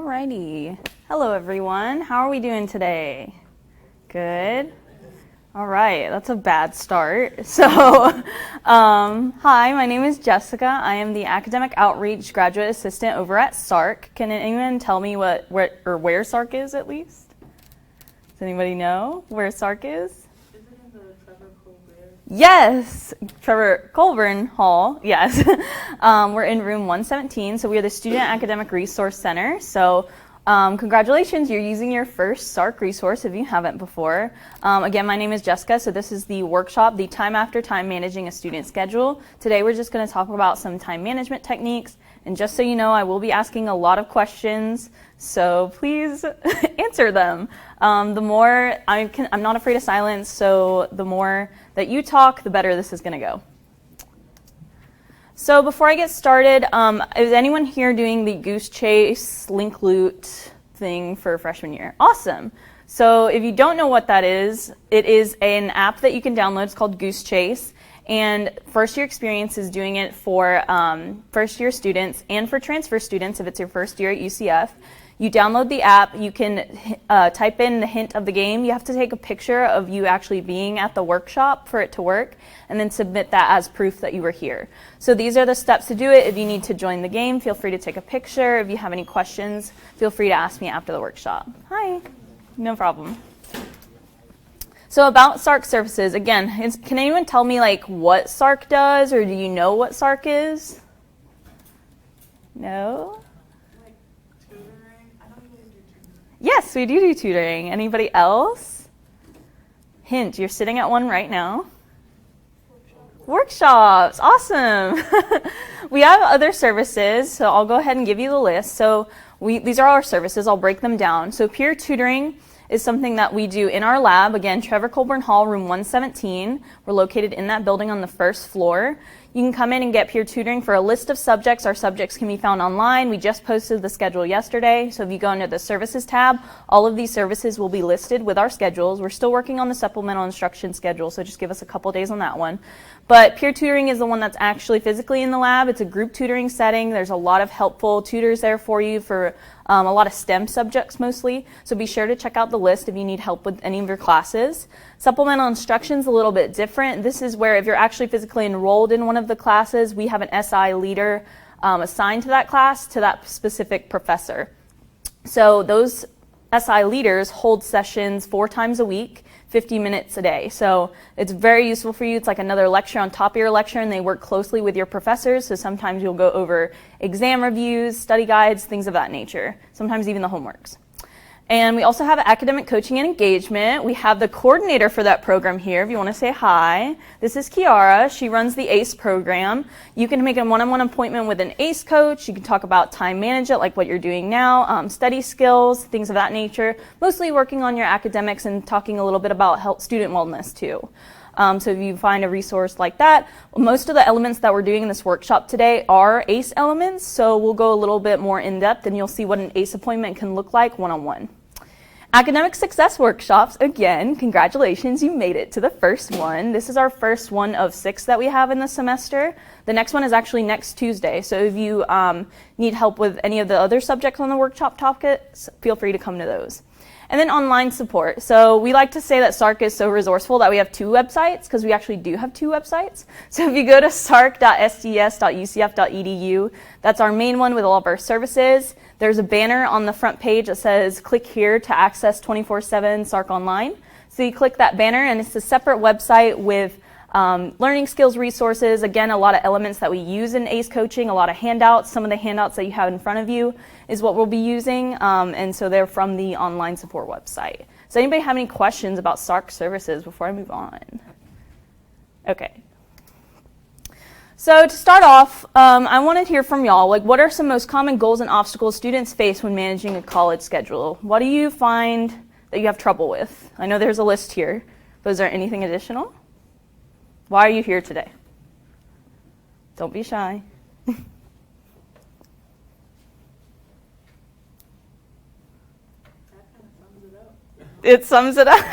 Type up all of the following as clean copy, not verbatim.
Alrighty. Hello, everyone. How are we doing today? Good. All right, that's a bad start. So, hi, my name is Jessica. I am the Academic Outreach Graduate Assistant over at SARC. Can anyone tell me where SARC is, at least? Does anybody know where SARC is? Is it in the Trevor Colbert? Yes, Trevor Colburn Hall, yes. We're in room 117, so we are the Student Academic Resource Center. So congratulations, you're using your first SARC resource if you haven't before. Again, my name is Jessica, so this is the workshop, the Time After Time Managing a Student Schedule. Today we're just going to talk about some time management techniques, and just so you know, I will be asking a lot of questions, so please answer them. The more I'm not afraid of silence, so the more that you talk, the better this is going to go. So before I get started, is anyone here doing the Goose Chase link loot thing for freshman year? Awesome. So if you don't know what that is, it is an app that you can download. It's called Goose Chase. And first year experience is doing it for first year students and for transfer students if it's your first year at UCF. You download the app, you can type in the hint of the game. You have to take a picture of you actually being at the workshop for it to work, and then submit that as proof that you were here. So these are the steps to do it. If you need to join the game, feel free to take a picture. If you have any questions, feel free to ask me after the workshop. Hi, no problem. So about SARC services, again, can anyone tell me like what SARC does, or do you know what SARC is? No? Yes, we do tutoring. Anybody else? Hint, you're sitting at one right now. Workshops. Awesome. We have other services, so I'll go ahead and give you the list. So these are our services. I'll break them down. So peer tutoring is something that we do in our lab. Again, Trevor Colburn Hall, room 117. We're located in that building on the first floor. You can come in and get peer tutoring for a list of subjects. Our subjects can be found online. We just posted the schedule yesterday. So if you go into the services tab, all of these services will be listed with our schedules. We're still working on the supplemental instruction schedule, so just give us a couple days on that one. But peer tutoring is the one that's actually physically in the lab. It's a group tutoring setting. There's a lot of helpful tutors there for you for a lot of STEM subjects mostly. So be sure to check out the list if you need help with any of your classes. Supplemental instruction is a little bit different. This is where if you're actually physically enrolled in one of the classes, we have an SI leader assigned to that class, to that specific professor. So those SI leaders hold sessions 4 times a week, 50 minutes a day. So it's very useful for you. It's like another lecture on top of your lecture, and they work closely with your professors. So sometimes you'll go over exam reviews, study guides, things of that nature, sometimes even the homeworks. And we also have academic coaching and engagement. We have the coordinator for that program here, if you want to say hi. This is Kiara. She runs the ACE program. You can make a one-on-one appointment with an ACE coach. You can talk about time management, like what you're doing now, study skills, things of that nature, mostly working on your academics and talking a little bit about student wellness too. So if you find a resource like that, most of the elements that we're doing in this workshop today are ACE elements, so we'll go a little bit more in depth and you'll see what an ACE appointment can look like one-on-one. Academic success workshops, again, congratulations, you made it to the first one. This is our first one of 6 that we have in the semester. The next one is actually next Tuesday, so if you need help with any of the other subjects on the workshop topics, feel free to come to those. And then online support. So we like to say that SARC is so resourceful that we have 2 websites, because we actually do have 2 websites. So if you go to sarc.sds.ucf.edu, that's our main one with all of our services. There's a banner on the front page that says, click here to access 24/7 SARC Online. So you click that banner, and it's a separate website with learning skills resources. Again, a lot of elements that we use in ACE coaching, a lot of handouts. Some of the handouts that you have in front of you is what we'll be using, and so they're from the online support website. Does anybody have any questions about SARC services before I move on? Okay. So to start off, I want to hear from y'all, like what are some most common goals and obstacles students face when managing a college schedule? What do you find that you have trouble with? I know there's a list here, but is there anything additional? Why are you here today? Don't be shy. It sums it up.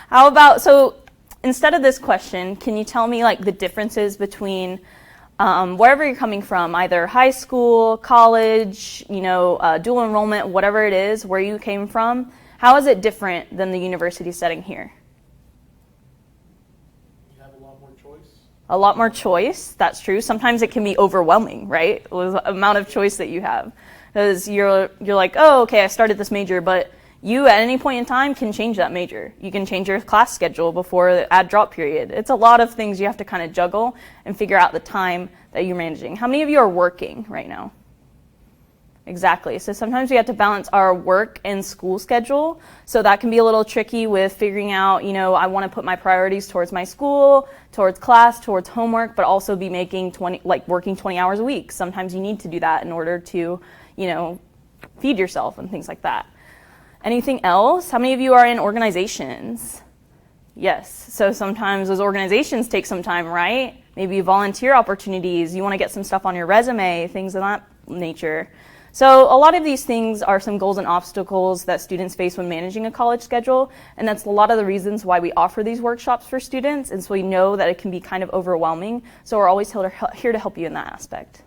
How about, so instead of this question, can you tell me like the differences between wherever you're coming from, either high school, college, dual enrollment, whatever it is, where you came from, how is it different than the university setting here? You have a lot more choice. A lot more choice, that's true. Sometimes it can be overwhelming, right? With the amount of choice that you have. Because you're like, oh, okay, I started this major, but you at any point in time can change that major. You can change your class schedule before the add drop period. It's a lot of things you have to kind of juggle and figure out the time that you're managing. How many of you are working right now? Exactly. So sometimes we have to balance our work and school schedule. So that can be a little tricky with figuring out, I want to put my priorities towards my school, towards class, towards homework, but also be making working 20 hours a week. Sometimes you need to do that in order to, feed yourself and things like that. Anything else? How many of you are in organizations? Yes. So sometimes those organizations take some time, right? Maybe volunteer opportunities. You want to get some stuff on your resume, things of that nature. So a lot of these things are some goals and obstacles that students face when managing a college schedule, and that's a lot of the reasons why we offer these workshops for students, and so we know that it can be kind of overwhelming, so we're always here to help you in that aspect.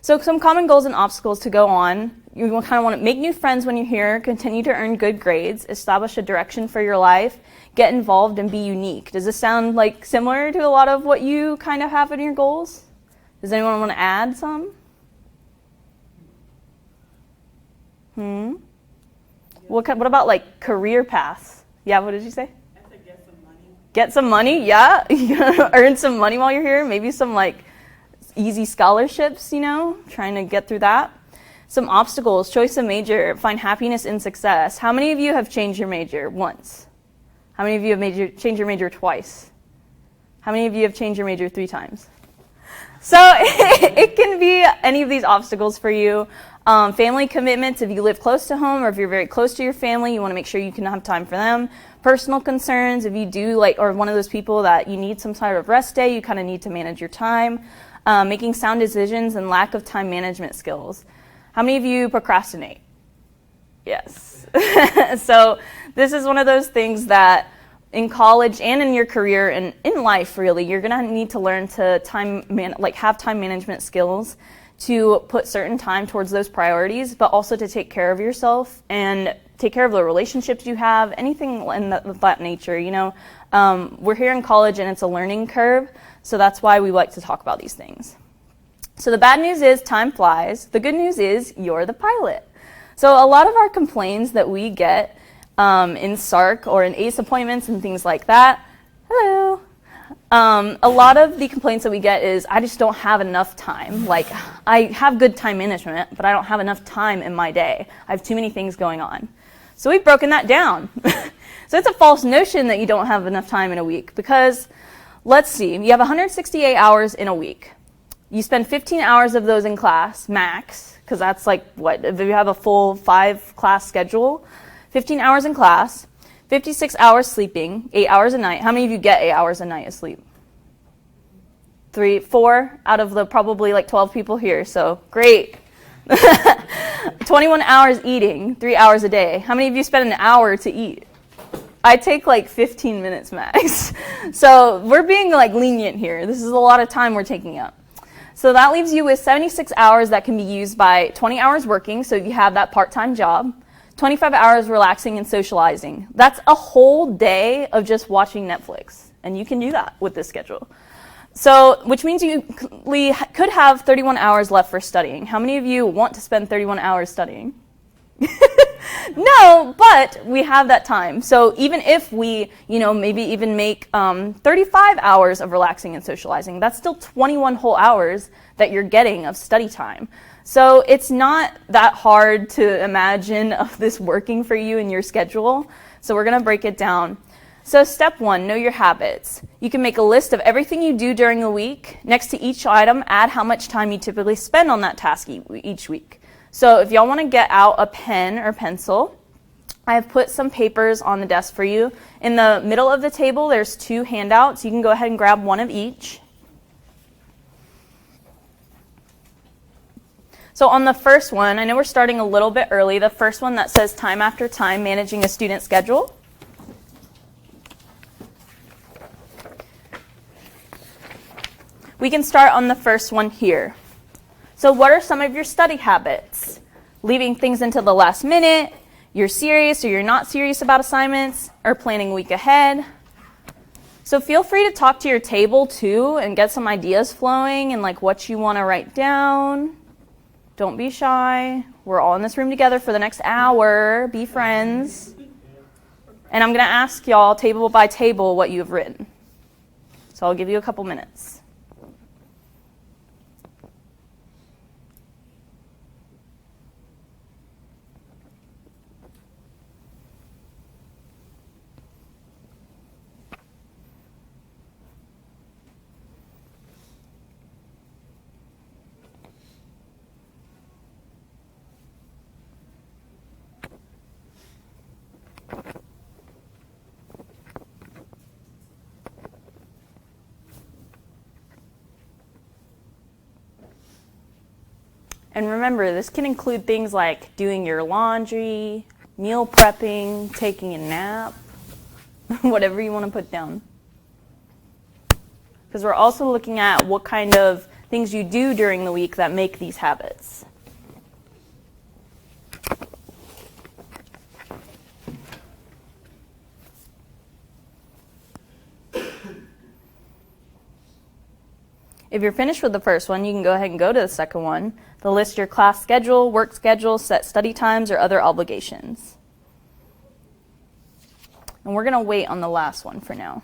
So some common goals and obstacles to go on. You kind of want to make new friends when you're here, continue to earn good grades, establish a direction for your life, get involved, and be unique. Does this sound similar to a lot of what you kind of have in your goals? Does anyone want to add some? What about career paths? Yeah, what did you say? I said get some money. Get some money, yeah. You're gonna earn some money while you're here. Maybe some easy scholarships, trying to get through that. Some obstacles, choice of major, find happiness in success. How many of you have changed your major once? How many of you have changed your major twice? How many of you have changed your major 3 times? So it can be any of these obstacles for you. Family commitments, if you live close to home or if you're very close to your family, you want to make sure you can have time for them. Personal concerns, if you do or one of those people that you need some sort of rest day, you kind of need to manage your time. Making sound decisions and lack of time management skills. How many of you procrastinate? Yes. So this is one of those things that in college and in your career and in life, really, you're going to need to learn to have time management skills to put certain time towards those priorities, but also to take care of yourself and take care of the relationships you have, anything in that nature. We're here in college and it's a learning curve, so that's why we like to talk about these things. So the bad news is time flies. The good news is you're the pilot. So a lot of our complaints that we get in SARC or in ACE appointments and things like that, hello. A lot of the complaints that we get is I just don't have enough time. I have good time management, but I don't have enough time in my day. I have too many things going on. So we've broken that down. So it's a false notion that you don't have enough time in a week because let's see, you have 168 hours in a week. You spend 15 hours of those in class, max, because that's if you have a full 5-class schedule, 15 hours in class, 56 hours sleeping, 8 hours a night. How many of you get 8 hours a night of sleep? 3, 4 out of the probably 12 people here, so great. 21 hours eating, 3 hours a day. How many of you spend an hour to eat? I take 15 minutes max. So we're being lenient here. This is a lot of time we're taking up. So that leaves you with 76 hours that can be used by 20 hours working, so if you have that part-time job, 25 hours relaxing and socializing. That's a whole day of just watching Netflix, and you can do that with this schedule. So, which means you could have 31 hours left for studying. How many of you want to spend 31 hours studying? No, but we have that time. So even if we, maybe even make 35 hours of relaxing and socializing, that's still 21 whole hours that you're getting of study time. So it's not that hard to imagine of this working for you in your schedule. So we're going to break it down. So step 1, know your habits. You can make a list of everything you do during the week. Next to each item, add how much time you typically spend on that task each week. So if y'all want to get out a pen or pencil, I have put some papers on the desk for you. In the middle of the table, there's 2 handouts. You can go ahead and grab one of each. So on the first one, I know we're starting a little bit early. The first one that says time after time, managing a student schedule. We can start on the first one here. So what are some of your study habits? Leaving things until the last minute, you're serious or you're not serious about assignments, or planning a week ahead. So feel free to talk to your table too and get some ideas flowing and like what you want to write down. Don't be shy. We're all in this room together for the next hour. Be friends. And I'm going to ask y'all table by table what you have written. So I'll give you a couple minutes. And remember, this can include things like doing your laundry, meal prepping, taking a nap, whatever you want to put down. Because we're also looking at what kind of things you do during the week that make these habits. If you're finished with the first one, you can go ahead and go to the second one. They'll list your class schedule, work schedule, set study times, or other obligations. And we're going to wait on the last one for now.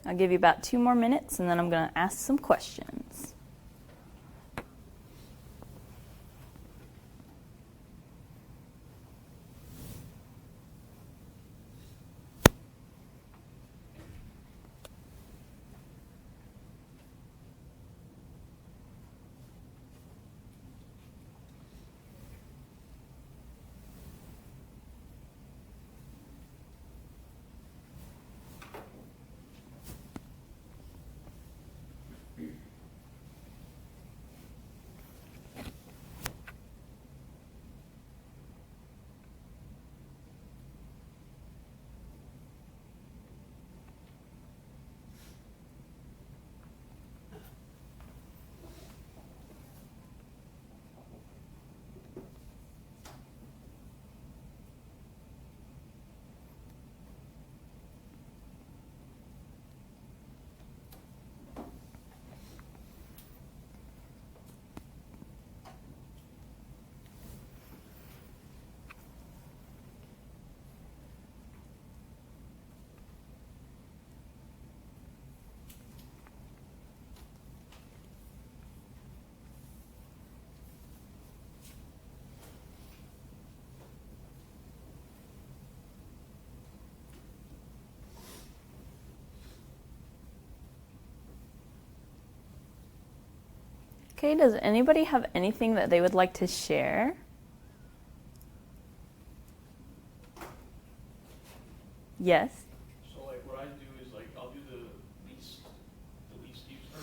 I'll give you about 2 more minutes, and then I'm going to ask some questions. Okay, does anybody have anything that they would like to share? Yes? So like what I do is like I'll do the least or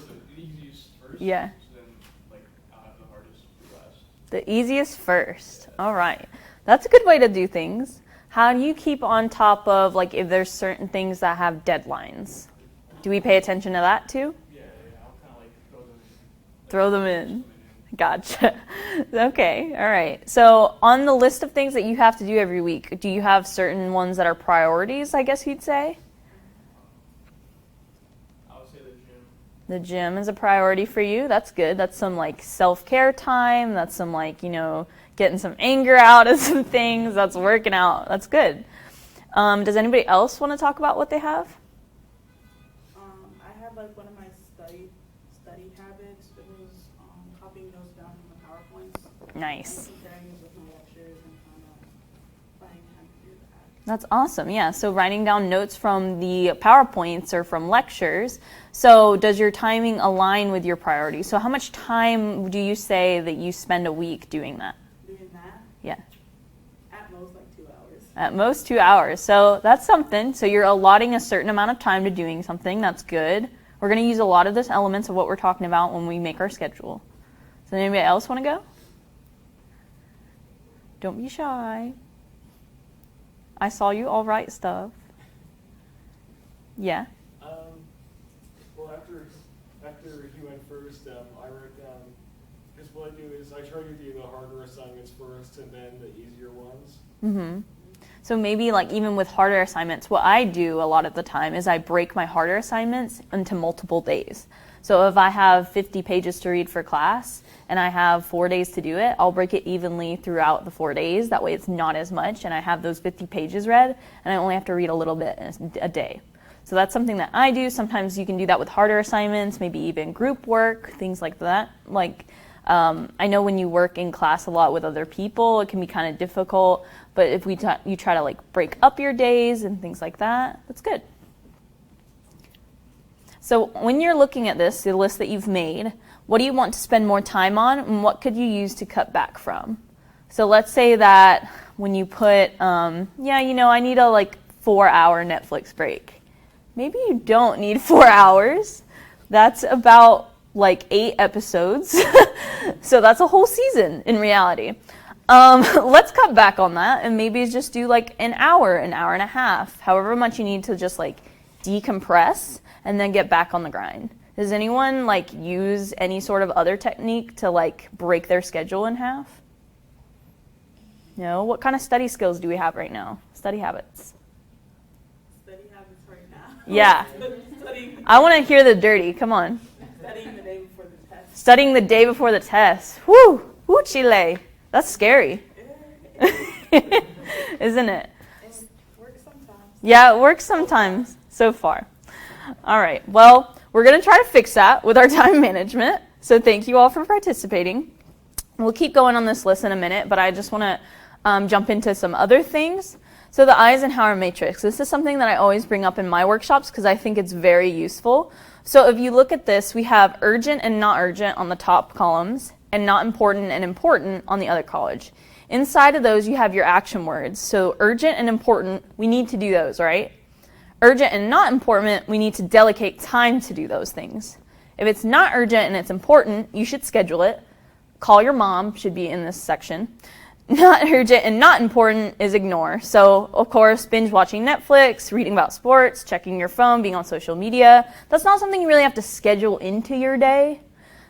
the easiest first. Yeah. So then like I'll have the hardest for last. The easiest first. All right. That's a good way to do things. How do you keep on top of like if there's certain things that have deadlines? Do we pay attention to that too? Yeah, I'll Throw them in. Gotcha. Okay, all right. So on the list of things that you have to do every week, do you have certain ones that are priorities, I guess you'd say? I would say the gym. The gym is a priority for you. That's good. That's some like self-care time. That's some like, getting some anger out of some things. That's working out. That's good. Does anybody else want to talk about what they have? I have like one of my study habits. It was copying notes down from the PowerPoints. Nice. And comparing it with my lectures and kind of finding time to do that. That's awesome. Yeah. So writing down notes from the PowerPoints or from lectures. So does your timing align with your priorities? So how much time do you say that you spend a week doing that? Doing that? Yeah. At most like 2 hours. At most 2 hours. So that's something. So you're allotting a certain amount of time to doing something. That's good. We're going to use a lot of those elements of what we're talking about when we make our schedule. Does anybody else want to go? Don't be shy. I saw you all write stuff. Yeah. Well, after you went first, I wrote down, because what I do is I try to do the harder assignments first and then the easier ones. Mm-hmm. So maybe like even with harder assignments, what I do a lot of the time is I break my harder assignments into multiple days. So if I have 50 pages to read for class and I have 4 days to do it, I'll break it evenly throughout the 4 days. That way it's not as much and I have those 50 pages read and I only have to read a little bit a day. So that's something that I do. Sometimes you can do that with harder assignments, maybe even group work, things like that. Like I know when you work in class a lot with other people, it can be kind of difficult. But if you try to like break up your days and things like that, that's good. So when you're looking at this, the list that you've made, what do you want to spend more time on and what could you use to cut back from? So let's say that when you put, I need a like 4-hour Netflix break. Maybe you don't need 4 hours. That's about like 8 episodes. So that's a whole season in reality. Let's cut back on that and maybe just do like an hour and a half, however much you need to just like decompress and then get back on the grind. Does anyone like use any sort of other technique to like break their schedule in half? No? What kind of study skills do we have right now? Study habits. Study habits right now. Yeah. Studying I want to hear the dirty. Come on. the day before the test. Studying the day before the test. Woo! Woo, Chile. That's scary. Isn't it? It works sometimes. Yeah, it works sometimes so far. All right. Well, we're going to try to fix that with our time management. So thank you all for participating. We'll keep going on this list in a minute, but I just want to jump into some other things. So the Eisenhower Matrix. This is something that I always bring up in my workshops because I think it's very useful. So if you look at this, we have urgent and not urgent on the top columns and not important and important on the other college. Inside of those, you have your action words. So urgent and important, we need to do those, right? Urgent and not important, we need to delegate time to do those things. If it's not urgent and it's important, you should schedule it. Call your mom should be in this section. Not urgent and not important is ignore. So, of course, binge watching Netflix, reading about sports, checking your phone, being on social media. That's not something you really have to schedule into your day.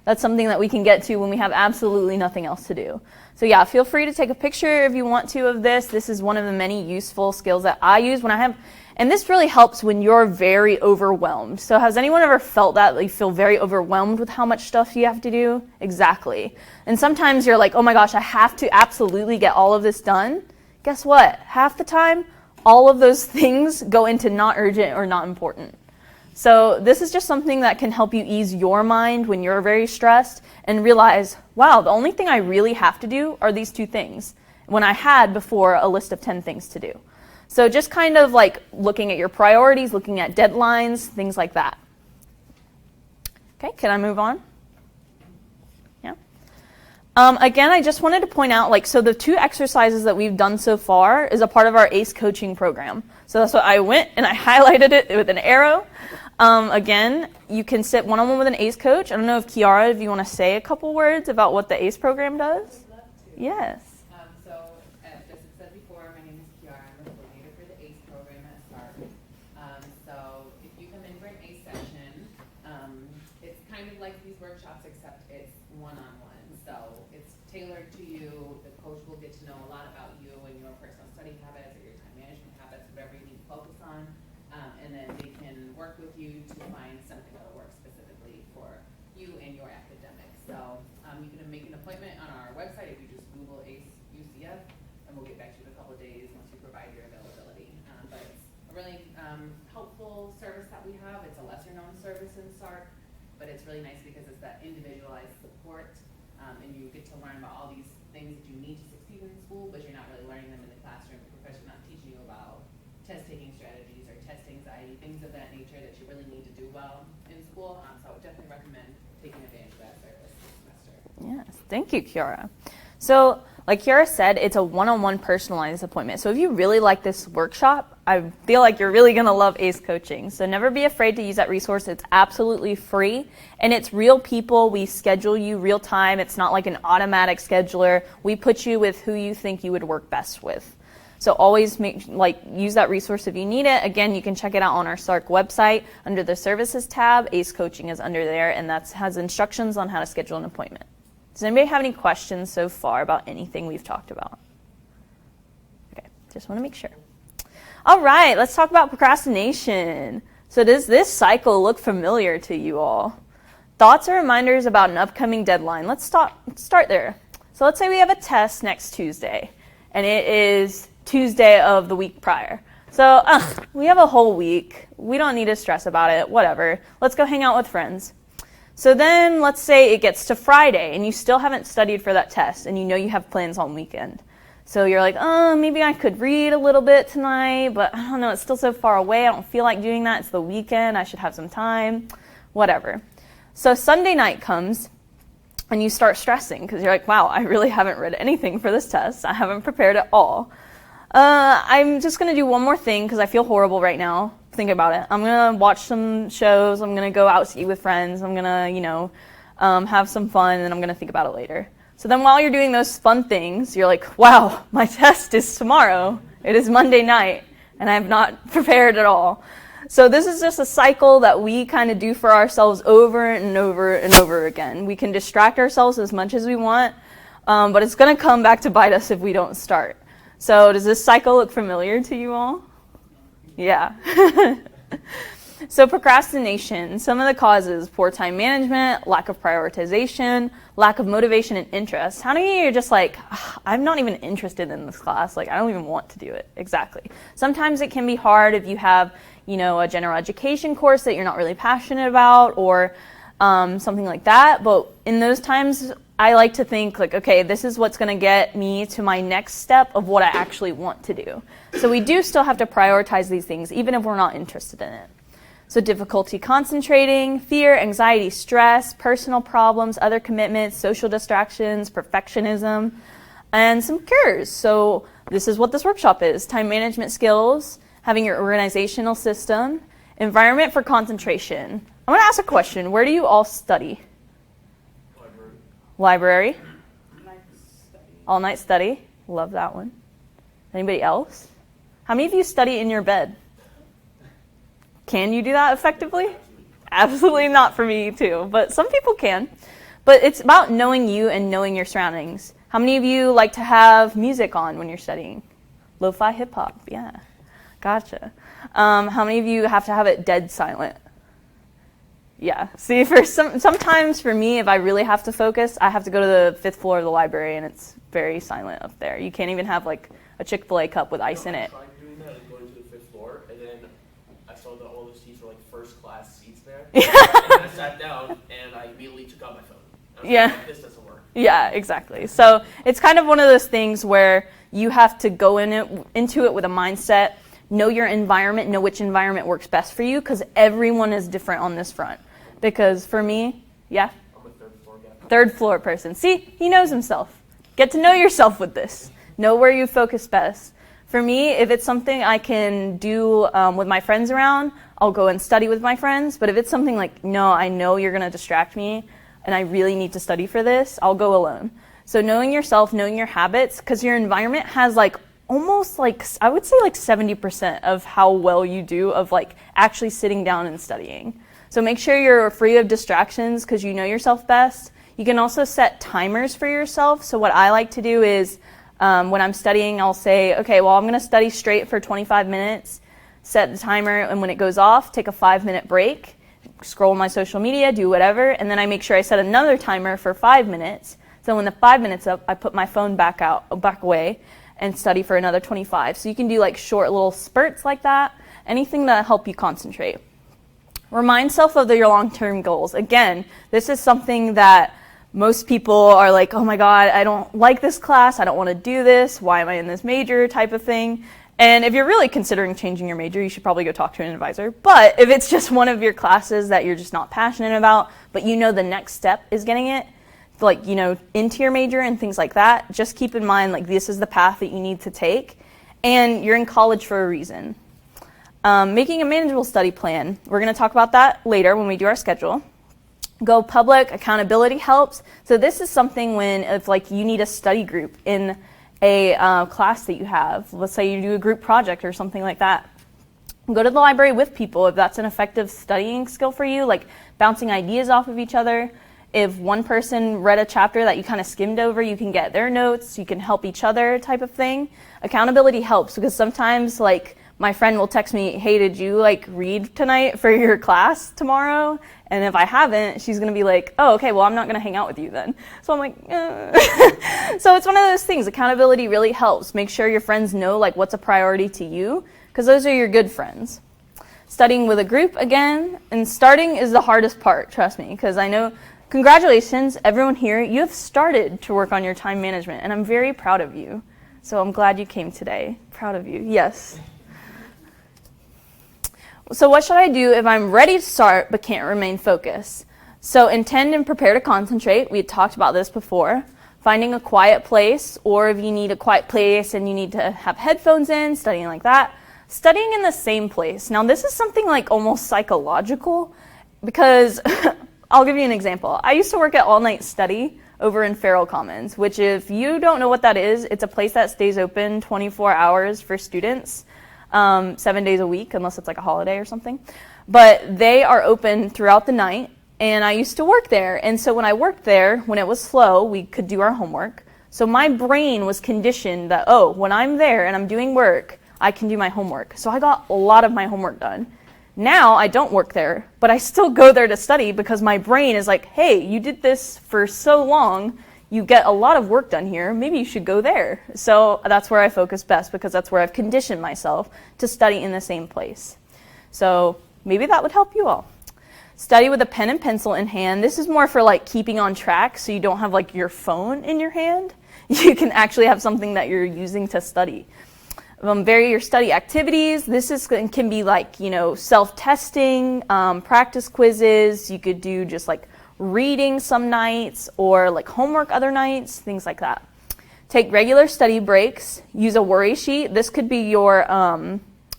That's something that we can get to when we have absolutely nothing else to do. So yeah, feel free to take a picture if you want to of this. This is one of the many useful skills that I use when I have, and this really helps when you're very overwhelmed. So has anyone ever felt that you feel very overwhelmed with how much stuff you have to do? Exactly. And sometimes you're like, oh my gosh, I have to absolutely get all of this done. Guess what? Half the time, all of those things go into not urgent or not important. So this is just something that can help you ease your mind when you're very stressed and realize, wow, the only thing I really have to do are these 2 things when I had before a list of 10 things to do. So just kind of like looking at your priorities, looking at deadlines, things like that. Okay, can I move on? Yeah. Again, I just wanted to point out, so the 2 exercises that we've done so far is a part of our ACE coaching program. So that's what I went and I highlighted it with an arrow. Again, you can sit one-on-one with an ACE coach. I don't know if Kiara, if you want to say a couple words about what the ACE program does? I'd love to. Yes. Just as said before, my name is Kiara. I'm the coordinator for the ACE program at START. So if you come in for an ACE session, it's kind of like these workshops, except it's to know a lot about you and your personal study habits or your time management habits, whatever you need to focus on, and then they can work with you to find something that will work specifically for you and your academics. So you can make an appointment on our website if you just Google ACE UCF, and we'll get back to you in a couple of days once you provide your availability. But it's a really helpful service that we have. It's a lesser known service in SARC, but it's really nice because it's that individualized support, and you get to learn about all these things that you need to succeed in school, but you're not really learning them in the classroom. The professor's not teaching you about test-taking strategies or test anxiety, things of that nature that you really need to do well in school. So I would definitely recommend taking advantage of that service this semester. Yes, thank you, Kiara. So, like Kiara said, it's a one-on-one personalized appointment. So if you really like this workshop, I feel like you're really going to love ACE coaching. So never be afraid to use that resource. It's absolutely free, and it's real people. We schedule you real time. It's not like an automatic scheduler. We put you with who you think you would work best with. So always use that resource if you need it. Again, you can check it out on our SARC website under the services tab. ACE coaching is under there, and that has instructions on how to schedule an appointment. Does anybody have any questions so far about anything we've talked about? Okay, just want to make sure. All right, let's talk about procrastination. So does this cycle look familiar to you all? Thoughts or reminders about an upcoming deadline? Let's start there. So let's say we have a test next Tuesday, and it is Tuesday of the week prior. So we have a whole week. We don't need to stress about it, whatever. Let's go hang out with friends. So then let's say it gets to Friday and you still haven't studied for that test and you know you have plans on weekend. So you're like, maybe I could read a little bit tonight, but I don't know, it's still so far away. I don't feel like doing that. It's the weekend. I should have some time, whatever. So Sunday night comes and you start stressing because you're like, wow, I really haven't read anything for this test. I haven't prepared at all. I'm just going to do one more thing because I feel horrible right now. Think about it. I'm going to watch some shows. I'm going to go out to eat with friends. I'm going to, have some fun, and then I'm going to think about it later. So then while you're doing those fun things, you're like, wow, my test is tomorrow. It is Monday night, and I'm not prepared at all. So this is just a cycle that we kind of do for ourselves over and over and over again. We can distract ourselves as much as we want, but it's going to come back to bite us if we don't start. So does this cycle look familiar to you all? Yeah. So procrastination, some of the causes: poor time management, lack of prioritization, lack of motivation and interest. How many of you are just like, I'm not even interested in this class, like I don't even want to do it? Exactly. Sometimes it can be hard if you have, a general education course that you're not really passionate about, or something like that. But in those times, I like to think like, okay, this is what's going to get me to my next step of what I actually want to do. So we do still have to prioritize these things, even if we're not interested in it. So difficulty concentrating, fear, anxiety, stress, personal problems, other commitments, social distractions, perfectionism, and some cures. So this is what this workshop is: time management skills, having your organizational system, environment for concentration. I'm going to ask a question. Where do you all study? Library. All night study. Love that one. Anybody else? How many of you study in your bed? Can you do that effectively? Absolutely not for me too, but some people can. But it's about knowing you and knowing your surroundings. How many of you like to have music on when you're studying? Lo-fi hip-hop, yeah. Gotcha. How many of you have to have it dead silent? Yeah. See, sometimes for me, if I really have to focus, I have to go to the 5th floor of the library, and it's very silent up there. You can't even have like a Chick-fil-A cup with ice in it. I tried doing that and going to the 5th floor, and then I saw that all those seats were like first-class seats there. And then I sat down, and I immediately took out my phone. I was like, this doesn't work. Yeah, exactly. So it's kind of one of those things where you have to go into it with a mindset, know your environment, know which environment works best for you, because everyone is different on this front. Because for me, yeah? I'm a 3rd floor guy. 3rd floor person. See, he knows himself. Get to know yourself with this. Know where you focus best. For me, if it's something I can do with my friends around, I'll go and study with my friends. But if it's something like, no, I know you're going to distract me, and I really need to study for this, I'll go alone. So knowing yourself, knowing your habits, because your environment has almost I would say 70% of how well you do of actually sitting down and studying. So make sure you're free of distractions because you know yourself best. You can also set timers for yourself. So what I like to do is When I'm studying, I'll say, okay, well, I'm going to study straight for 25 minutes, set the timer, and when it goes off, take a 5-minute break, scroll my social media, do whatever, and then I make sure I set another timer for 5 minutes. So when the 5 minutes up, I put my phone back away and study for another 25. So you can do like short little spurts like that, anything to help you concentrate. Remind yourself of your long-term goals. Again, this is something that most people are like, oh my God, I don't like this class, I don't want to do this, why am I in this major type of thing. And if you're really considering changing your major, you should probably go talk to an advisor. But if it's just one of your classes that you're just not passionate about, but you know the next step is getting it, like, you know, into your major and things like that, just keep in mind, like, this is the path that you need to take. And you're in college for a reason. Making a manageable study plan. We're going to talk about that later when we do our schedule. Go public, accountability helps. So this is something when, if like you need a study group in a class that you have, let's say you do a group project or something like that. Go to the library with people if that's an effective studying skill for you, like bouncing ideas off of each other. If one person read a chapter that you kind of skimmed over, you can get their notes, you can help each other type of thing. Accountability helps because sometimes like my friend will text me, hey, did you like read tonight for your class tomorrow? And if I haven't, she's going to be like, oh, okay, well, I'm not going to hang out with you then. So I'm like, So it's one of those things. Accountability really helps. Make sure your friends know like what's a priority to you because those are your good friends. Studying with a group again, and starting is the hardest part, trust me, because I know, congratulations, everyone here, you have started to work on your time management, and I'm very proud of you. So I'm glad you came today. Proud of you. Yes. So what should I do if I'm ready to start but can't remain focused? So intend and prepare to concentrate. We had talked about this before. Finding a quiet place, or if you need a quiet place and you need to have headphones in, studying like that. Studying in the same place. Now this is something like almost psychological because I'll give you an example. I used to work at All Night Study over in Farrell Commons, which if you don't know what that is, it's a place that stays open 24 hours for students. 7 days a week, unless it's like a holiday or something. But they are open throughout the night, and I used to work there. And so when I worked there, when it was slow, we could do our homework. So my brain was conditioned that, oh, when I'm there and I'm doing work, I can do my homework. So I got a lot of my homework done. Now I don't work there, but I still go there to study because my brain is like, hey, you did this for so long, you get a lot of work done here, maybe you should go there. So that's where I focus best because that's where I've conditioned myself to study in the same place. So maybe that would help you all. Study with a pen and pencil in hand. This is more for like keeping on track so you don't have like your phone in your hand. You can actually have something that you're using to study. Vary your study activities. This can be like, you know, self-testing, practice quizzes. You could do just like reading some nights or like homework other nights, things like that. Take regular study breaks. Use a worry sheet. This could be your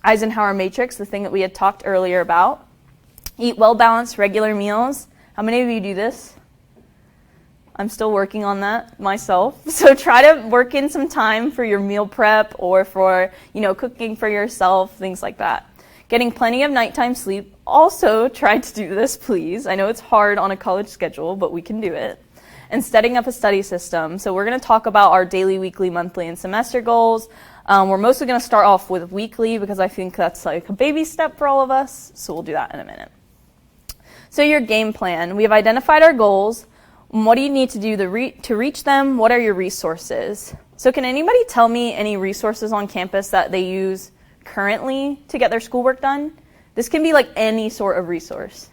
Eisenhower Matrix, the thing that we had talked earlier about. Eat well-balanced regular meals. How many of you do this? I'm still working on that myself. So try to work in some time for your meal prep or for, you know, cooking for yourself, things like that. Getting plenty of nighttime sleep. Also try to do this, please. I know it's hard on a college schedule, but we can do it. And setting up a study system. So we're going to talk about our daily, weekly, monthly, and semester goals. We're mostly going to start off with weekly because I think that's like a baby step for all of us. So we'll do that in a minute. So your game plan. We have identified our goals. What do you need to do to reach them? What are your resources? So can anybody tell me any resources on campus that they use currently to get their schoolwork done? This can be like any sort of resource.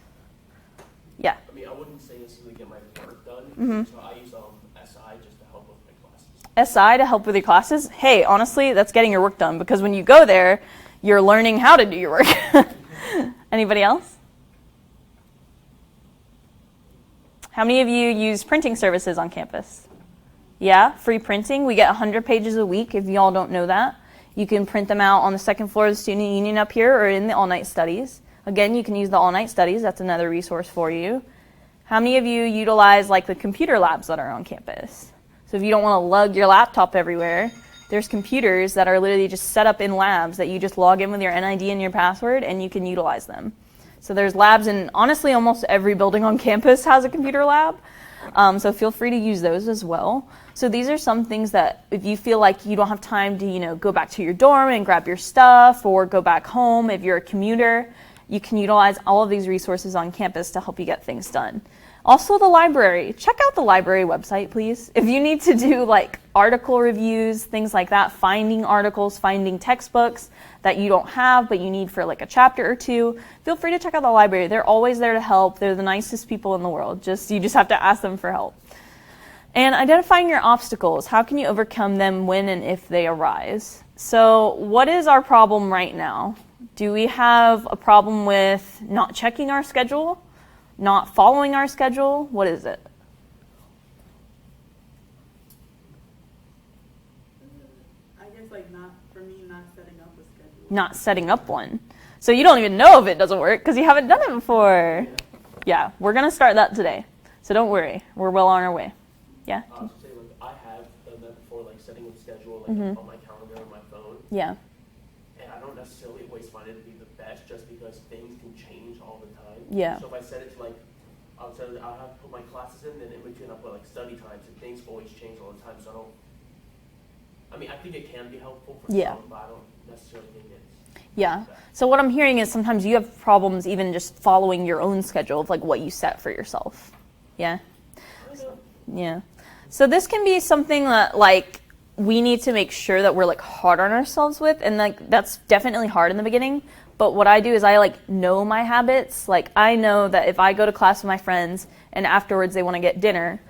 Yeah. I mean, I wouldn't say this is to get my work done. Mm-hmm. So I use SI just to help with my classes. SI to help with your classes? Hey, honestly, that's getting your work done because when you go there, you're learning how to do your work. Anybody else? How many of you use printing services on campus? Yeah, free printing. We get 100 pages a week if y'all don't know that. You can print them out on the second floor of the Student Union up here or in the all-night studies. Again, you can use the all-night studies. That's another resource for you. How many of you utilize like the computer labs that are on campus? So if you don't want to lug your laptop everywhere, there's computers that are literally just set up in labs that you just log in with your NID and your password and you can utilize them. So there's labs in honestly almost every building on campus has a computer lab. So feel free to use those as well. So these are some things that if you feel like you don't have time to, go back to your dorm and grab your stuff or go back home, if you're a commuter, you can utilize all of these resources on campus to help you get things done. Also the library. Check out the library website, please. If you need to do like article reviews, things like that, finding articles, finding textbooks that you don't have but you need for like a chapter or two, feel free to check out the library. They're always there to help. They're the nicest people in the world. You just have to ask them for help. And identifying your obstacles. How can you overcome them when and if they arise? So what is our problem right now? Do we have a problem with not checking our schedule? Not following our schedule? What is it? I guess for me, not setting up a schedule. Not setting up one. So you don't even know if it doesn't work because you haven't done it before. Yeah, we're going to start that today. So don't worry. We're well on our way. Yeah? I was say, I have done that before, setting a schedule on my calendar on my phone. Yeah. And I don't necessarily always find it to be the best just because things can change all the time. Yeah. So if I set it to I'll have to put my classes in, then in between I'll put study times, and things always change all the time. So I think it can be helpful for some, but I don't necessarily think it's. Yeah. So what I'm hearing is sometimes you have problems even just following your own schedule of what you set for yourself. Yeah. Yeah. So this can be something that we need to make sure that we're hard on ourselves with, and that's definitely hard in the beginning. But what I do is I know my habits. I know that if I go to class with my friends and afterwards they want to get dinner,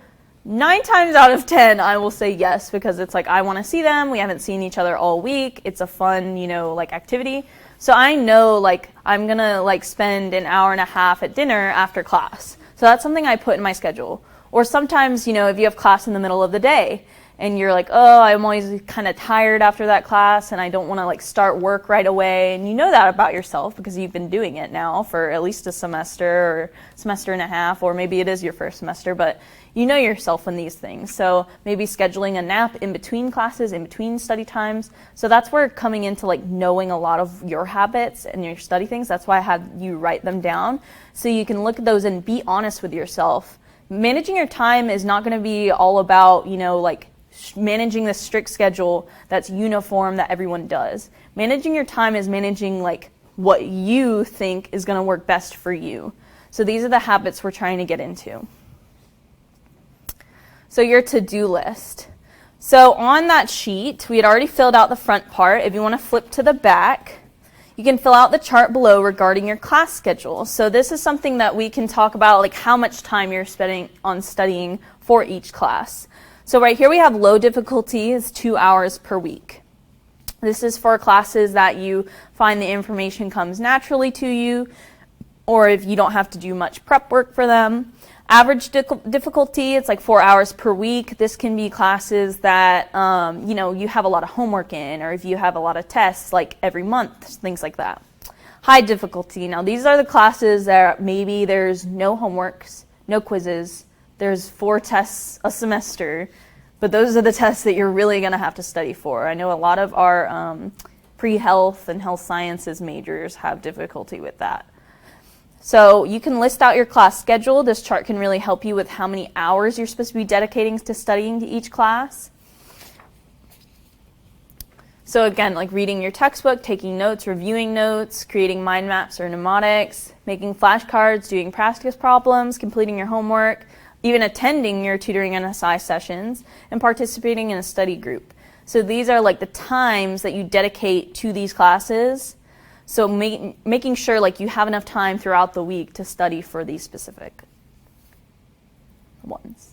9 times out of 10 I will say yes, because it's I want to see them. We haven't seen each other all week. It's a fun, activity. So I know I'm going to spend an hour and a half at dinner after class. So that's something I put in my schedule. Or sometimes, if you have class in the middle of the day, and you're oh, I'm always kind of tired after that class, and I don't want to start work right away. And you know that about yourself because you've been doing it now for at least a semester or semester and a half, or maybe it is your first semester, but you know yourself in these things. So maybe scheduling a nap in between classes, in between study times. So that's where coming into knowing a lot of your habits and your study things. That's why I had you write them down so you can look at those and be honest with yourself. Managing your time is not going to be all about, managing the strict schedule that's uniform that everyone does. Managing your time is managing what you think is going to work best for you. So these are the habits we're trying to get into. So your to-do list. So on that sheet, we had already filled out the front part. If you want to flip to the back, you can fill out the chart below regarding your class schedule. So this is something that we can talk about, how much time you're spending on studying for each class. So right here we have low difficulty is 2 hours per week. This is for classes that you find the information comes naturally to you, or if you don't have to do much prep work for them. Average difficulty, it's 4 hours per week. This can be classes that, you have a lot of homework in, or if you have a lot of tests every month, things like that. High difficulty, now these are the classes that maybe there's no homeworks, no quizzes, there's 4 tests a semester, but those are the tests that you're really going to have to study for. I know a lot of our pre-health and health sciences majors have difficulty with that. So you can list out your class schedule. This chart can really help you with how many hours you're supposed to be dedicating to studying to each class. So again, reading your textbook, taking notes, reviewing notes, creating mind maps or mnemonics, making flashcards, doing practice problems, completing your homework, even attending your tutoring and SI sessions, and participating in a study group. So these are the times that you dedicate to these classes. So making sure you have enough time throughout the week to study for these specific ones.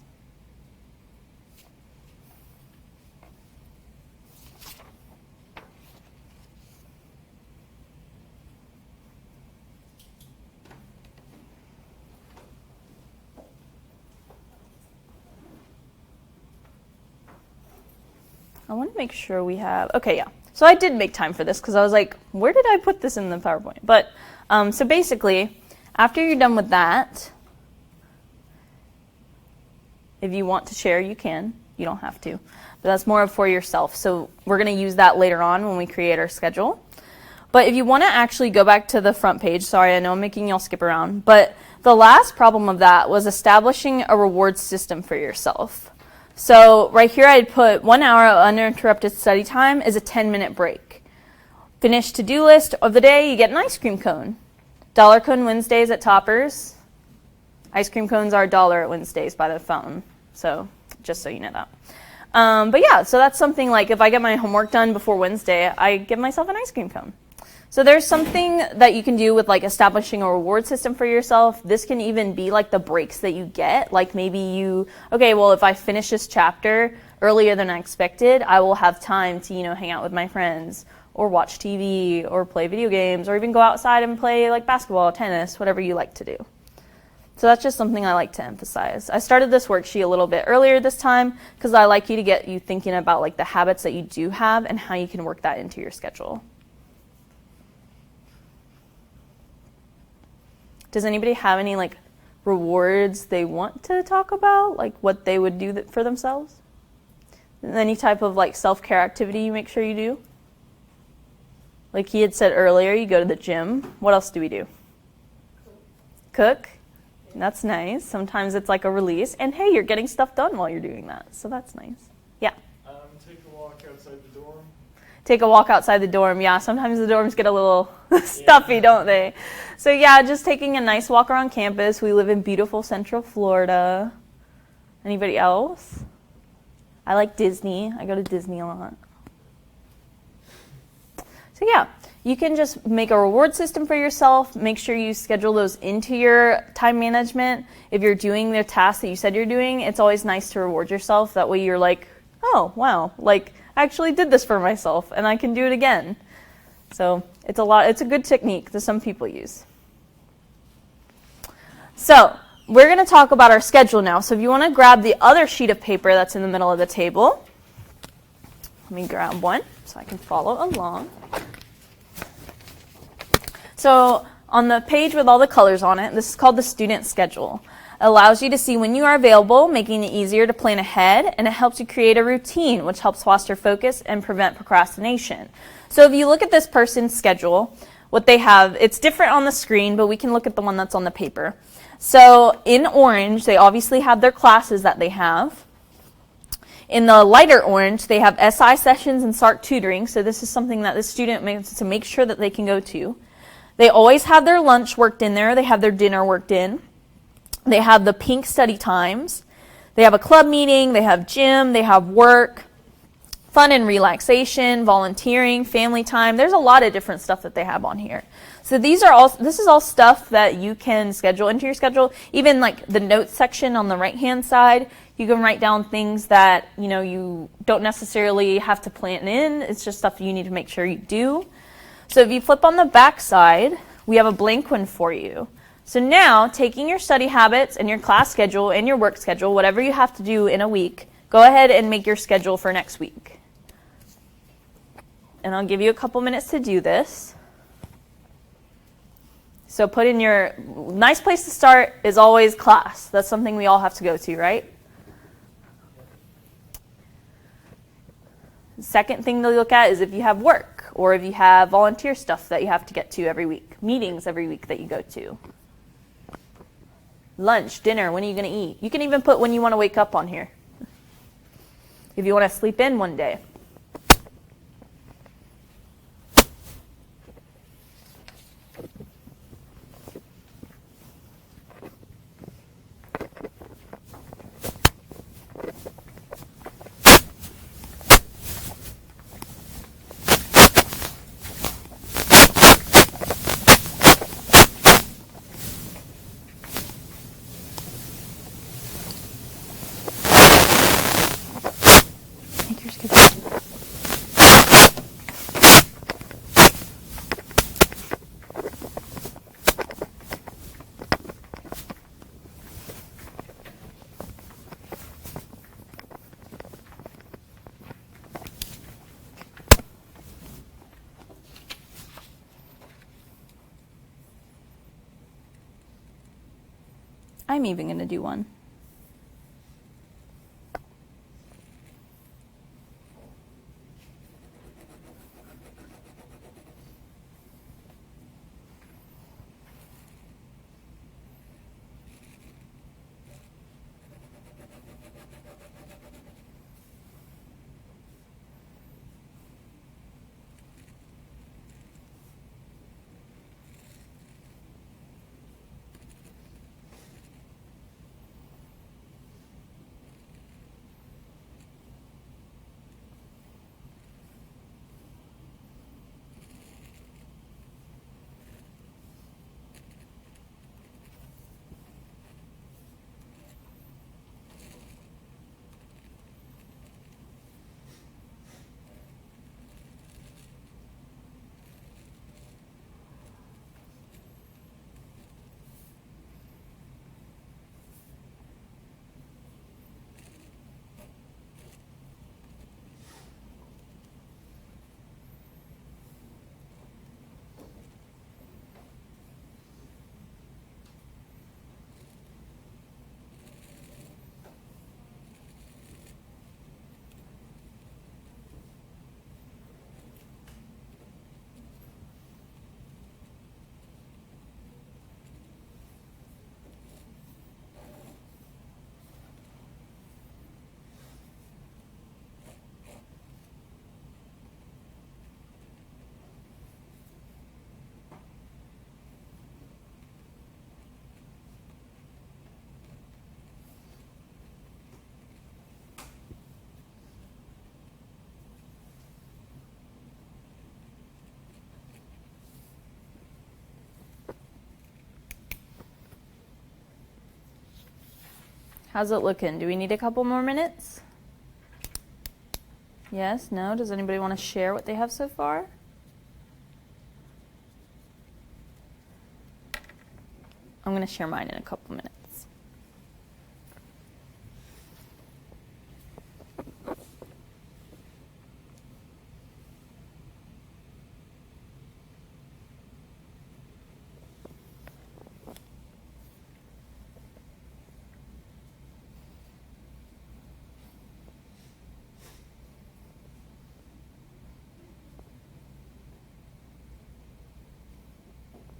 I want to make sure we have, okay, yeah. So I did make time for this because I was where did I put this in the PowerPoint? But, so basically, after you're done with that, if you want to share, you can. You don't have to. But that's more for yourself. So we're going to use that later on when we create our schedule. But if you want to actually go back to the front page, sorry, I know I'm making y'all skip around, but The last problem of that was establishing a reward system for yourself. So right here I'd put 1 hour of uninterrupted study time is a 10-minute break. Finished to-do list of the day, you get an ice cream cone. Dollar cone Wednesdays at Toppers. Ice cream cones are $1 at Wednesdays by the fountain. So just so you know that. But yeah, so that's something like if I get my homework done before Wednesday, I give myself an ice cream cone. So there's something that you can do with like establishing a reward system for yourself. This can even be like the breaks that you get. Like maybe okay, well, if I finish this chapter earlier than I expected, I will have time to, hang out with my friends or watch TV or play video games or even go outside and play like basketball, tennis, whatever you like to do. So that's just something I like to emphasize. I started this worksheet a little bit earlier this time because I like to get you thinking about like the habits that you do have and how you can work that into your schedule. Does anybody have any like rewards they want to talk about, like what they would do for themselves? Any type of like self-care activity you make sure you do? Like he had said earlier, you go to the gym. What else do we do? Cook. That's nice. Sometimes it's like a release. And hey, you're getting stuff done while you're doing that. So that's nice. Yeah. Take a walk outside the dorm. Take a walk outside the dorm. Yeah, sometimes the dorms get a little stuffy, don't they? So yeah, just taking a nice walk around campus. We live in beautiful Central Florida. Anybody else? I like Disney. I go to Disney a lot. So yeah, you can just make a reward system for yourself. Make sure you schedule those into your time management. If you're doing the task that you said you're doing, it's always nice to reward yourself. That way you're like, oh, wow, like I actually did this for myself and I can do it again. So it's a good technique that some people use. So we're going to talk about our schedule now. So if you want to grab the other sheet of paper that's in the middle of the table, let me grab one so I can follow along. So on the page with all the colors on it, this is called the student schedule. It allows you to see when you are available, making it easier to plan ahead, and it helps you create a routine, which helps foster focus and prevent procrastination. So if you look at this person's schedule, what they have, it's different on the screen, but we can look at the one that's on the paper. So in orange, they obviously have their classes that they have. In the lighter orange, they have SI sessions and SARC tutoring. So this is something that the student makes to make sure that they can go to. They always have their lunch worked in there. They have their dinner worked in. They have the pink study times. They have a club meeting. They have gym. They have work, fun and relaxation, volunteering, family time. There's a lot of different stuff that they have on here. So this is all stuff that you can schedule into your schedule. Even like the notes section on the right-hand side, you can write down things that, you don't necessarily have to plan in. It's just stuff you need to make sure you do. So if you flip on the back side, we have a blank one for you. So now, taking your study habits and your class schedule and your work schedule, whatever you have to do in a week, go ahead and make your schedule for next week. And I'll give you a couple minutes to do this. So put in your nice place to start is always class. That's something we all have to go to, right? The second thing to look at is if you have work or if you have volunteer stuff that you have to get to every week, meetings every week that you go to. Lunch, dinner, when are you going to eat? You can even put when you want to wake up on here. If you want to sleep in one day. I'm even going to do one. How's it looking? Do we need a couple more minutes? Yes? No? Does anybody want to share what they have so far? I'm going to share mine in a couple minutes.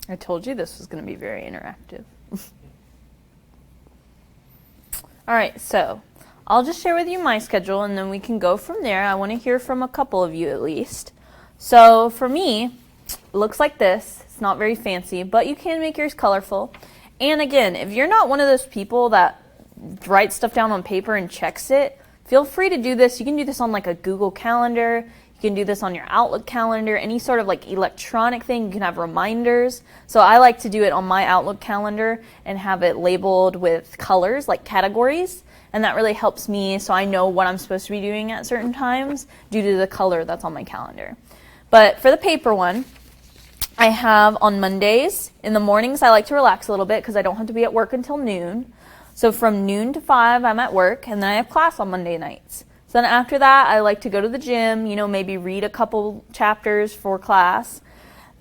I told you this was going to be very interactive. All right, so I'll just share with you my schedule, and then we can go from there. I want to hear from a couple of you at least. So for me, it looks like this. It's not very fancy, but you can make yours colorful. And again, if you're not one of those people that writes stuff down on paper and checks it, feel free to do this. You can do this on like a Google Calendar. You can do this on your Outlook calendar, any sort of like electronic thing. You can have reminders. So I like to do it on my Outlook calendar and have it labeled with colors, like categories. And that really helps me so I know what I'm supposed to be doing at certain times due to the color that's on my calendar. But for the paper one, I have on Mondays, in the mornings I like to relax a little bit because I don't have to be at work until noon. So from noon to 5 I'm at work, and then I have class on Monday nights. So then after that, I like to go to the gym, maybe read a couple chapters for class.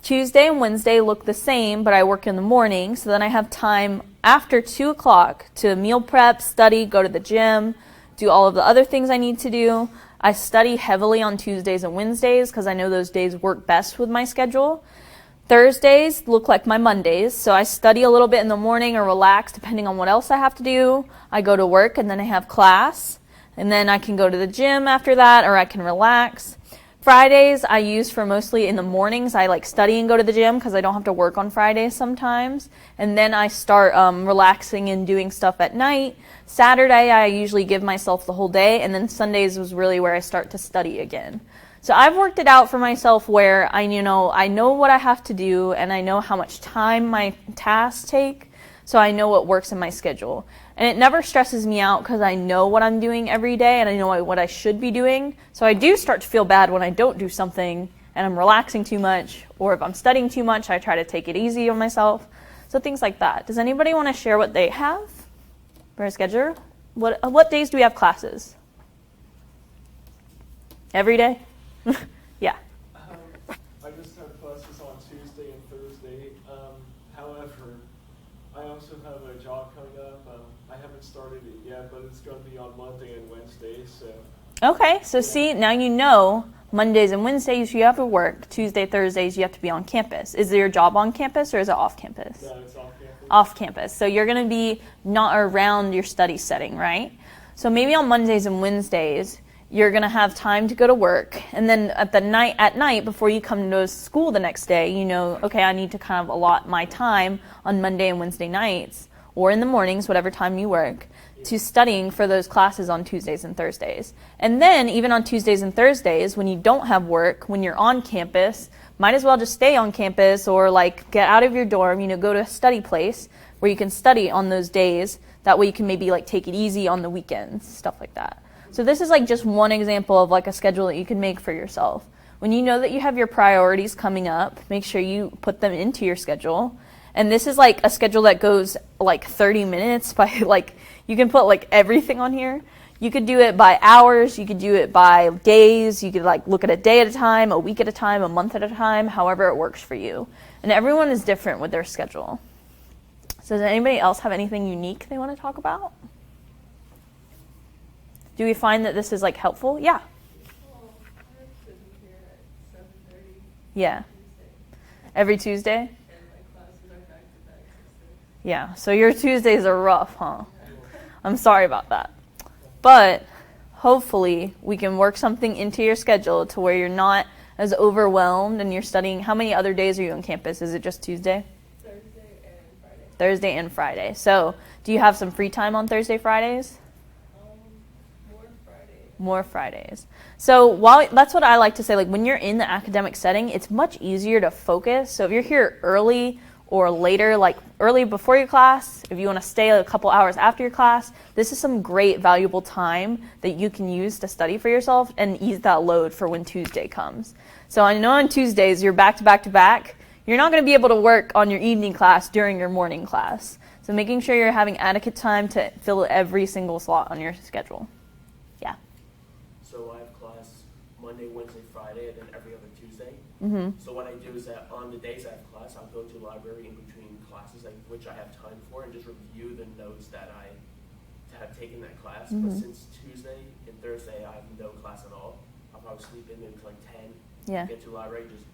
Tuesday and Wednesday look the same, but I work in the morning. So then I have time after 2 o'clock to meal prep, study, go to the gym, do all of the other things I need to do. I study heavily on Tuesdays and Wednesdays because I know those days work best with my schedule. Thursdays look like my Mondays, so I study a little bit in the morning or relax depending on what else I have to do. I go to work and then I have class. And then I can go to the gym after that, or I can relax. Fridays I use for mostly in the mornings. I like study and go to the gym because I don't have to work on Fridays sometimes. And then I start relaxing and doing stuff at night. Saturday I usually give myself the whole day, and then Sundays was really where I start to study again. So I've worked it out for myself where I know what I have to do, and I know how much time my tasks take, so I know what works in my schedule. And it never stresses me out because I know what I'm doing every day and I know what I should be doing. So I do start to feel bad when I don't do something and I'm relaxing too much, or if I'm studying too much, I try to take it easy on myself. So things like that. Does anybody want to share what they have for a schedule? What days do we have classes? Every day? Yeah. I just have classes on Tuesday and Thursday. However, I also have a job coming up. I haven't started it yet, but it's going to be on Monday and Wednesday. So. Okay, so see, now you know Mondays and Wednesdays you have to work. Tuesday, Thursdays you have to be on campus. Is your job on campus or is it off campus? No, it's off campus. Off campus. So you're going to be not around your study setting, right? So maybe on Mondays and Wednesdays you're going to have time to go to work, and then at night before you come to school the next day, okay, I need to kind of allot my time on Monday and Wednesday nights, or in the mornings, whatever time you work, to studying for those classes on Tuesdays and Thursdays. And then even on Tuesdays and Thursdays, when you don't have work, when you're on campus, might as well just stay on campus or get out of your dorm, go to a study place where you can study on those days. That way you can maybe take it easy on the weekends, stuff like that. So this is just one example of a schedule that you can make for yourself. When you know that you have your priorities coming up, make sure you put them into your schedule. And this is a schedule that goes 30 minutes by you can put everything on here. You could do it by hours, you could do it by days, you could look at a day at a time, a week at a time, a month at a time, however it works for you. And everyone is different with their schedule. So does anybody else have anything unique they want to talk about? Do we find that this is helpful? Yeah. Yeah. Every Tuesday? Yeah. So your Tuesdays are rough, huh? I'm sorry about that. But hopefully we can work something into your schedule to where you're not as overwhelmed and you're studying. How many other days are you on campus? Is it just Tuesday? Thursday and Friday. So do you have some free time on Thursday, Fridays? More Fridays. So that's what I like to say, when you're in the academic setting, it's much easier to focus. So if you're here early or later, like early before your class, if you want to stay a couple hours after your class, this is some great valuable time that you can use to study for yourself and ease that load for when Tuesday comes. So I know on Tuesdays you're back to back to back. You're not going to be able to work on your evening class during your morning class. So making sure you're having adequate time to fill every single slot on your schedule. Yeah. So I have class Monday, Wednesday, Friday, and then every other Tuesday. Mm-hmm. So what I do is that on the days I have class, I'll go to the library in between classes, like which I have time for, and just review the notes that I have taken that class. Mm-hmm. But since Tuesday and Thursday I have no class at all, I'll probably sleep in maybe till like 10. Yeah. Get to the library, just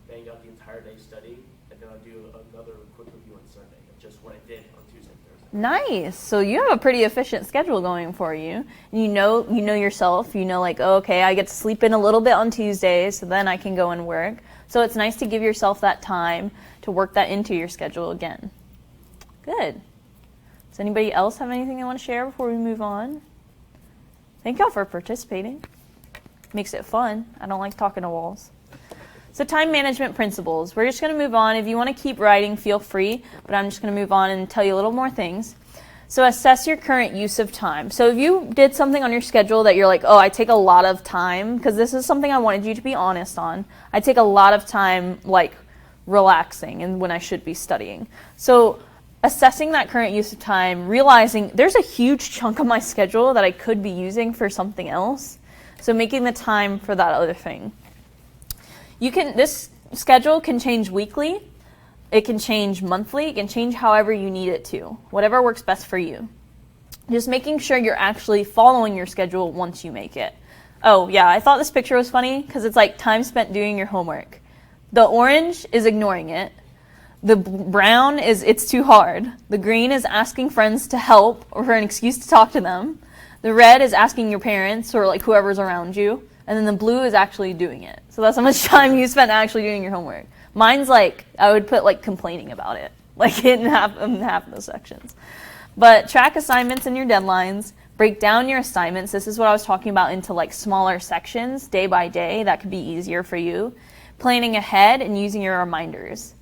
bang out the entire day studying, and then I'll do another quick review on Sunday of just what I did on Tuesday and Thursday. Nice. So you have a pretty efficient schedule going for you. You know yourself. You know, like, oh, okay, I get to sleep in a little bit on Tuesdays, so then I can go and work. So it's nice to give yourself that time to work that into your schedule again. Good. Does anybody else have anything they want to share before we move on? Thank y'all for participating. Makes it fun. I don't like talking to walls. So time management principles. We're just going to move on. If you want to keep writing, feel free, but I'm just going to move on and tell you a little more things. So assess your current use of time. So if you did something on your schedule that you're like, oh, I take a lot of time, because this is something I wanted you to be honest on. I take a lot of time like relaxing and when I should be studying. So assessing that current use of time, realizing there's a huge chunk of my schedule that I could be using for something else. So making the time for that other thing. This schedule can change weekly, it can change monthly, it can change however you need it to, whatever works best for you. Just making sure you're actually following your schedule once you make it. Oh yeah, I thought this picture was funny because it's like time spent doing your homework. The orange is ignoring it. The brown is it's too hard. The green is asking friends to help or for an excuse to talk to them. The red is asking your parents or like whoever's around you. And then the blue is actually doing it. So that's how much time you spent actually doing your homework. Mine's like, I would put like complaining about it, like in half of those sections. But track assignments and your deadlines, break down your assignments. This is what I was talking about into like smaller sections, day by day. That could be easier for you. Planning ahead and using your reminders.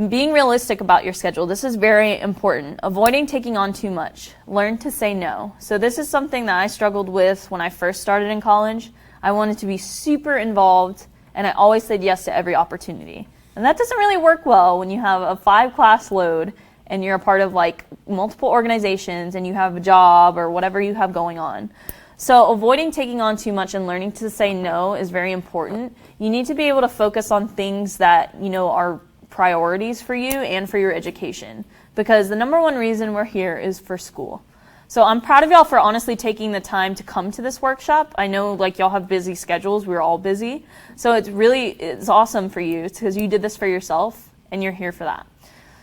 Being realistic about your schedule. This is very important. Avoiding taking on too much. Learn to say no. So this is something that I struggled with when I first started in college. I wanted to be super involved, and I always said yes to every opportunity. And that doesn't really work well when you have a 5-class load and you're a part of like multiple organizations and you have a job or whatever you have going on. So avoiding taking on too much and learning to say no is very important. You need to be able to focus on things that, are priorities for you and for your education, because the number one reason we're here is for school. So I'm proud of y'all for honestly taking the time to come to this workshop. I know like y'all have busy schedules. We're all busy. So it's awesome for you because you did this for yourself and you're here for that.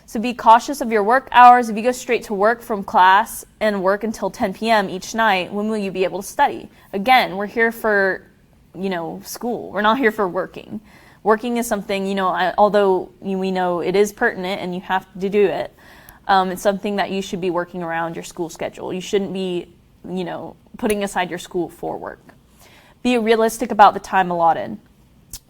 So be cautious of your work hours. If you go straight to work from class and work until 10 p.m. each night, when will you be able to study? Again, we're here for, school. We're not here for working. Working is something, although we know it is pertinent and you have to do it, it's something that you should be working around your school schedule. You shouldn't be, putting aside your school for work. Be realistic about the time allotted.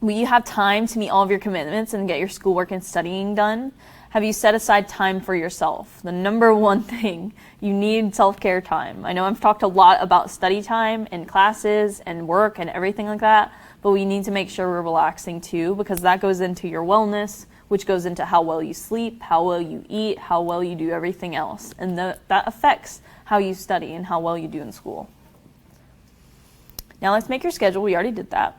Will you have time to meet all of your commitments and get your schoolwork and studying done? Have you set aside time for yourself? The number one thing, you need self-care time. I know I've talked a lot about study time and classes and work and everything like that, but we need to make sure we're relaxing too, because that goes into your wellness, which goes into how well you sleep, how well you eat, how well you do everything else. And that affects how you study and how well you do in school. Now let's make your schedule. We already did that.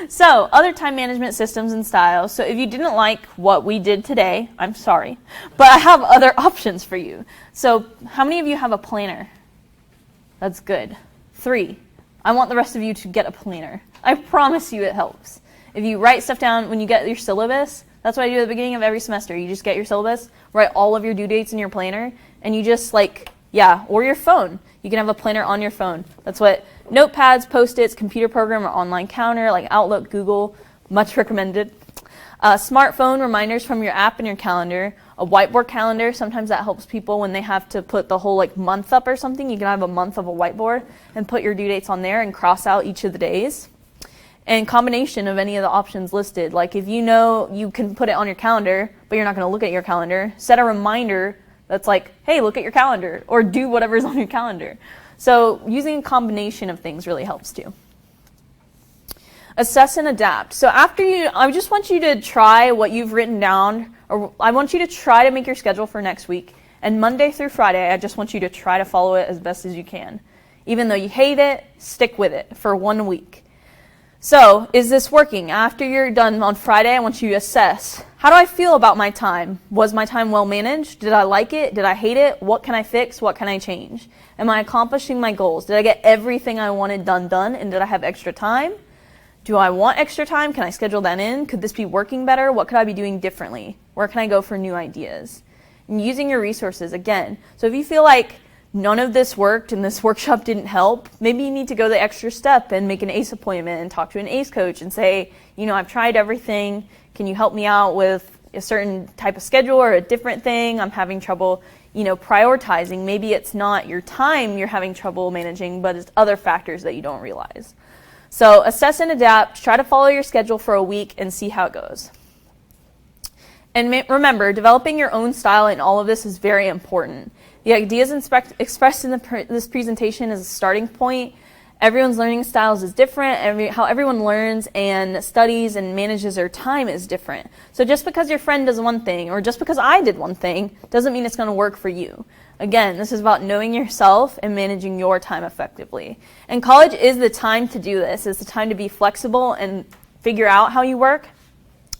So, other time management systems and styles. So if you didn't like what we did today, I'm sorry, but I have other options for you. So how many of you have a planner? That's good. 3. I want the rest of you to get a planner. I promise you it helps. If you write stuff down when you get your syllabus, that's what I do at the beginning of every semester. You just get your syllabus, write all of your due dates in your planner, and you just or your phone. You can have a planner on your phone. That's what notepads, Post-its, computer program, or online counter, like Outlook, Google, much recommended. Smartphone reminders from your app and your calendar. A whiteboard calendar, sometimes that helps people when they have to put the whole month up or something. You can have a month of a whiteboard and put your due dates on there and cross out each of the days. and combination of any of the options listed. Like if you know you can put it on your calendar, but you're not going to look at your calendar, set a reminder that's like, hey, look at your calendar, or do whatever's on your calendar. So using a combination of things really helps too. Assess and adapt. So I just want you to try what you've written down, or I want you to try to make your schedule for next week. And Monday through Friday, I just want you to try to follow it as best as you can. Even though you hate it, stick with it for 1 week. So, is this working? After you're done on Friday, I want you to assess. How do I feel about my time? Was my time well managed? Did I like it? Did I hate it? What can I fix? What can I change? Am I accomplishing my goals? Did I get everything I wanted done? And did I have extra time? Do I want extra time? Can I schedule that in? Could this be working better? What could I be doing differently? Where can I go for new ideas? And using your resources again. So if you feel like none of this worked and this workshop didn't help, maybe you need to go the extra step and make an ACE appointment and talk to an ACE coach and say, I've tried everything. Can you help me out with a certain type of schedule or a different thing? I'm having trouble, prioritizing. Maybe it's not your time you're having trouble managing, but it's other factors that you don't realize. So assess and adapt. Try to follow your schedule for a week and see how it goes. And remember, developing your own style in all of this is very important. The ideas expressed in this presentation is a starting point. Everyone's learning styles is different. How everyone learns and studies and manages their time is different. So just because your friend does one thing, or just because I did one thing, doesn't mean it's going to work for you. Again, this is about knowing yourself and managing your time effectively. And college is the time to do this. It's the time to be flexible and figure out how you work.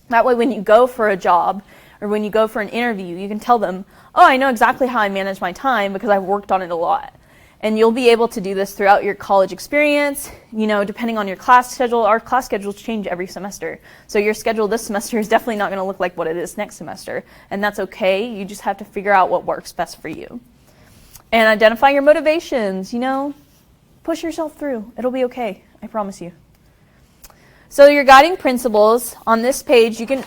That way when you go for a job or when you go for an interview, you can tell them, I know exactly how I manage my time because I've worked on it a lot. And you'll be able to do this throughout your college experience, depending on your class schedule. Our class schedules change every semester. So your schedule this semester is definitely not going to look like what it is next semester. And that's okay. You just have to figure out what works best for you. And identify your motivations, push yourself through. It'll be okay. I promise you. So your guiding principles on this page, you can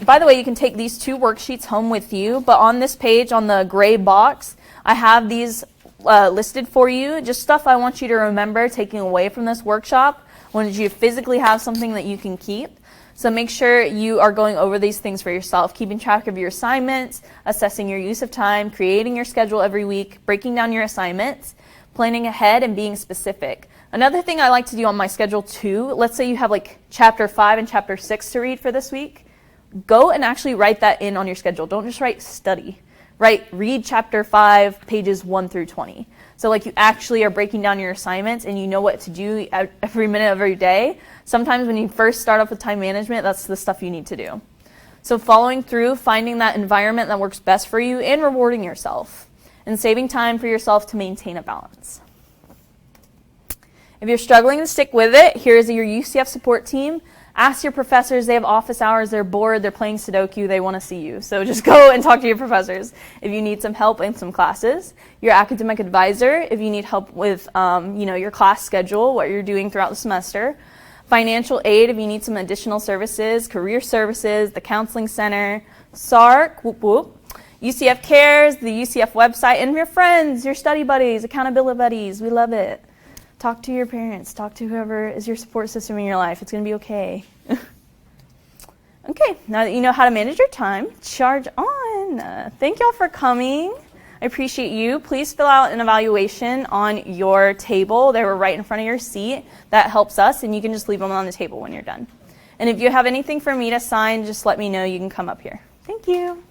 take these 2 worksheets home with you, but on this page, on the gray box, I have these listed for you, just stuff I want you to remember taking away from this workshop. I wanted you to physically have something that you can keep. So make sure you are going over these things for yourself, keeping track of your assignments, assessing your use of time, creating your schedule every week, breaking down your assignments, planning ahead, and being specific. Another thing I like to do on my schedule too, let's say you have like chapter 5 and chapter 6 to read for this week, go and actually write that in on your schedule. Don't just write study. Read chapter 5, pages 1 through 20. So like you actually are breaking down your assignments and you know what to do every minute of every day. Sometimes when you first start off with time management, that's the stuff you need to do. So following through, finding that environment that works best for you and rewarding yourself and saving time for yourself to maintain a balance. If you're struggling to stick with it, here's your UCF support team. Ask your professors. They have office hours. They're bored. They're playing Sudoku. They want to see you. So just go and talk to your professors if you need some help in some classes. Your academic advisor if you need help with your class schedule, what you're doing throughout the semester. Financial aid if you need some additional services. Career services, the counseling center, SARC, whoop whoop. UCF Cares, the UCF website, and your friends, your study buddies, accountability buddies. We love it. Talk to your parents. Talk to whoever is your support system in your life. It's going to be okay. Okay, now that you know how to manage your time, charge on. Thank y'all for coming. I appreciate you. Please fill out an evaluation on your table. They were right in front of your seat. That helps us, and you can just leave them on the table when you're done. And if you have anything for me to sign, just let me know. You can come up here. Thank you.